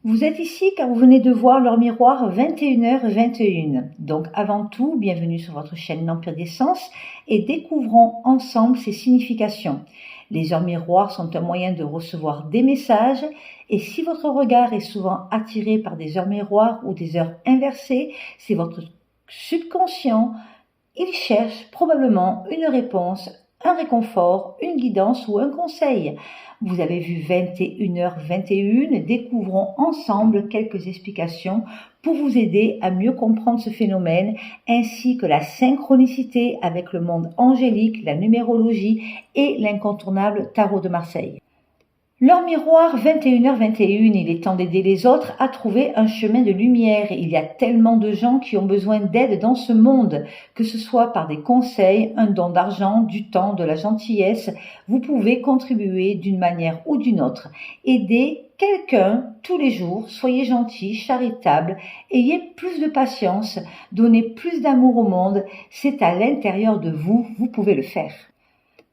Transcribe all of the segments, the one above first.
Vous êtes ici car vous venez de voir leur miroir 21h21. Donc avant tout, bienvenue sur votre chaîne L'Empire des Sens et découvrons ensemble ses significations. Les heures miroirs sont un moyen de recevoir des messages et si votre regard est souvent attiré par des heures miroirs ou des heures inversées, c'est votre subconscient. Il cherche probablement une réponse, un réconfort, une guidance ou un conseil. Vous avez vu 21h21, découvrons ensemble quelques explications pour vous aider à mieux comprendre ce phénomène ainsi que la synchronicité avec le monde angélique, la numérologie et l'incontournable tarot de Marseille. Leur miroir 21h21, il est temps d'aider les autres à trouver un chemin de lumière. Il y a tellement de gens qui ont besoin d'aide dans ce monde, que ce soit par des conseils, un don d'argent, du temps, de la gentillesse. Vous pouvez contribuer d'une manière ou d'une autre. Aidez quelqu'un tous les jours, soyez gentil, charitable, ayez plus de patience, donnez plus d'amour au monde. C'est à l'intérieur de vous, vous pouvez le faire.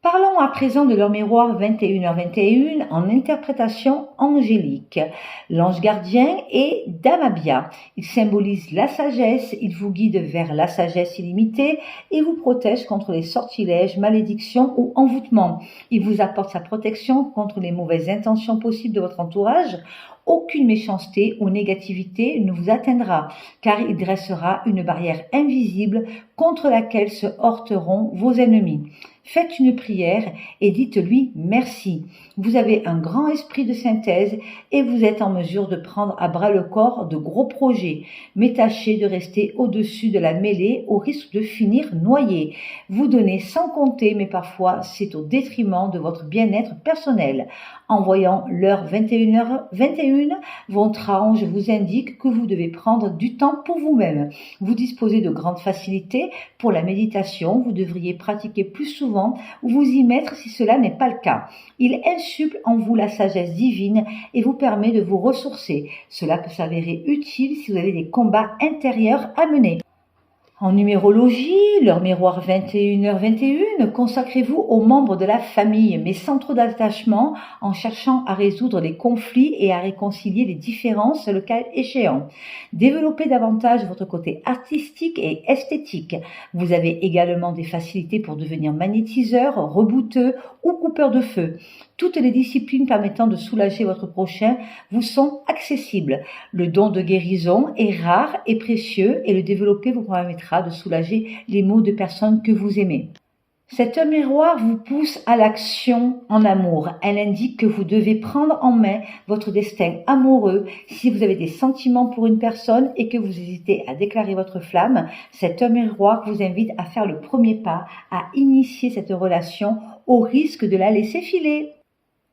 Parlons à présent de leur miroir 21h21 en interprétation angélique. L'ange gardien est Damabia. Il symbolise la sagesse, il vous guide vers la sagesse illimitée et vous protège contre les sortilèges, malédictions ou envoûtements. Il vous apporte sa protection contre les mauvaises intentions possibles de votre entourage. Aucune méchanceté ou négativité ne vous atteindra, car il dressera une barrière invisible contre laquelle se heurteront vos ennemis. Faites une prière et dites-lui merci. Vous avez un grand esprit de synthèse et vous êtes en mesure de prendre à bras le corps de gros projets. Mais tâchez de rester au-dessus de la mêlée au risque de finir noyé. Vous donnez sans compter, mais parfois c'est au détriment de votre bien-être personnel. En voyant l'heure 21h21, votre ange vous indique que vous devez prendre du temps pour vous-même. Vous disposez de grandes facilités pour la méditation. Vous devriez pratiquer plus souvent ou vous y mettre si cela n'est pas le cas. Il insuffle en vous la sagesse divine et vous permet de vous ressourcer. Cela peut s'avérer utile si vous avez des combats intérieurs à mener. En numérologie, leur miroir 21h21, consacrez-vous aux membres de la famille, mais sans trop d'attachement, en cherchant à résoudre les conflits et à réconcilier les différences, le cas échéant. Développez davantage votre côté artistique et esthétique. Vous avez également des facilités pour devenir magnétiseur, rebouteux ou coupeur de feu. Toutes les disciplines permettant de soulager votre prochain vous sont accessibles. Le don de guérison est rare et précieux et le développer vous permettra de soulager les maux de personnes que vous aimez. Cet miroir vous pousse à l'action en amour. Elle indique que vous devez prendre en main votre destin amoureux. Si vous avez des sentiments pour une personne et que vous hésitez à déclarer votre flamme, cet miroir vous invite à faire le premier pas, à initier cette relation au risque de la laisser filer.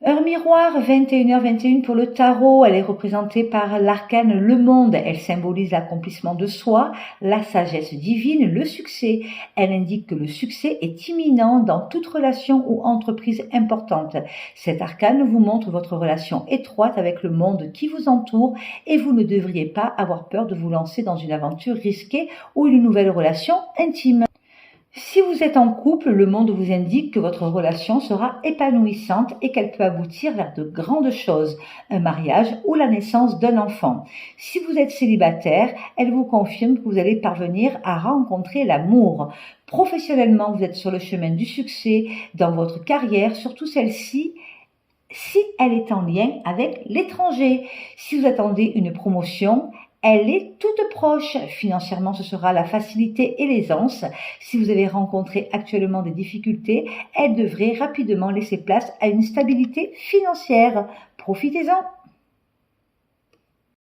Heure miroir, 21h21 pour le tarot, elle est représentée par l'arcane Le Monde. Elle symbolise l'accomplissement de soi, la sagesse divine, le succès. Elle indique que le succès est imminent dans toute relation ou entreprise importante. Cet arcane vous montre votre relation étroite avec le monde qui vous entoure et vous ne devriez pas avoir peur de vous lancer dans une aventure risquée ou une nouvelle relation intime. Si vous êtes en couple, le monde vous indique que votre relation sera épanouissante et qu'elle peut aboutir vers de grandes choses, un mariage ou la naissance d'un enfant. Si vous êtes célibataire, elle vous confirme que vous allez parvenir à rencontrer l'amour. Professionnellement, vous êtes sur le chemin du succès dans votre carrière, surtout celle-ci, si elle est en lien avec l'étranger. Si vous attendez une promotion, elle est toute proche. Financièrement, ce sera la facilité et l'aisance. Si vous avez rencontré actuellement des difficultés, elle devrait rapidement laisser place à une stabilité financière. Profitez-en.